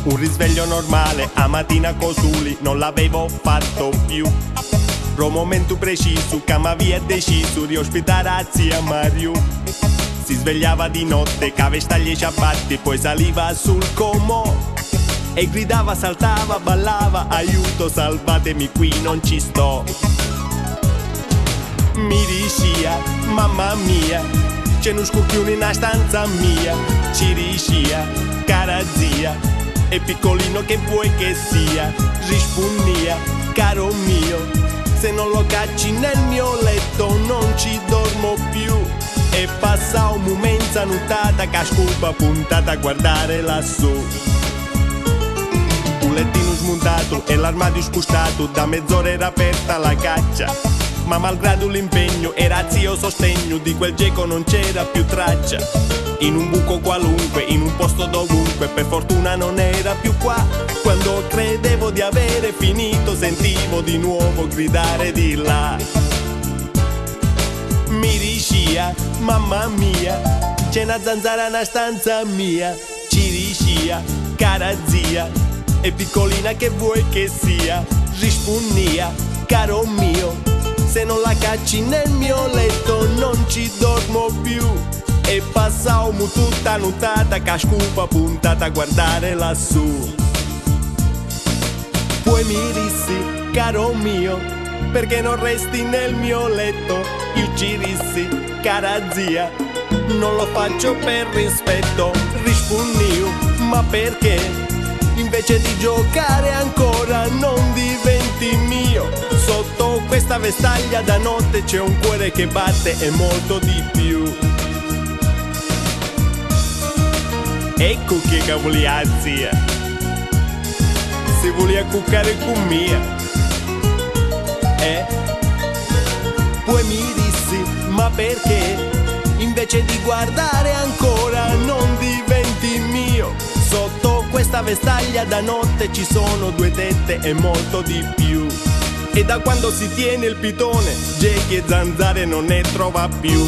Un risveglio normale, a mattina cosuli, non l'avevo fatto più. Pro momento preciso, che mi aveva deciso di ospitare a zia Mariu. Si svegliava di notte, cavestagli e ciabatti, poi saliva sul comò e gridava, saltava, ballava, aiuto, salvatemi, qui non ci sto. Mi diceva, mamma mia, c'è uno scucchione in una stanza mia. Ci diceva, cara zia, è piccolino che vuoi che sia. Rispondia, caro mio, se non lo cacci nel mio letto non ci dormo più. E passa un momento nuotata, cascupa puntata a guardare lassù. Un lettino smontato e l'armadio scustato, da mezz'ora era aperta la caccia. Ma malgrado l'impegno e razio sostegno, di quel geco non c'era più traccia. In un buco qualunque, in un posto dovunque, per fortuna non era più qua. Quando credevo di avere finito, sentivo di nuovo gridare di là. Mi diceva, mamma mia, c'è una zanzara nella stanza mia. Ci diceva, cara zia, è piccolina che vuoi che sia. Rispondia, caro mio, se non la cacci nel mio letto non ci dormo più. E passavamo tutta nuotata, cascupa puntata a guardare lassù. Poi mi dissi, caro mio, perché non resti nel mio letto? Io ci dissi, cara zia, non lo faccio per rispetto. Rispondi, ma perché? Invece di giocare ancora non diventi mio. Sotto questa vestaglia da notte c'è un cuore che batte e molto di più. Ecco che cavoli a zia, se voleva cuccare con mia. Poi mi dissi, ma perché? Invece di guardare ancora non diventi mio. Sotto questa vestaglia da notte ci sono due tette e molto di più. E da quando si tiene il pitone, gechi e zanzare non ne trova più.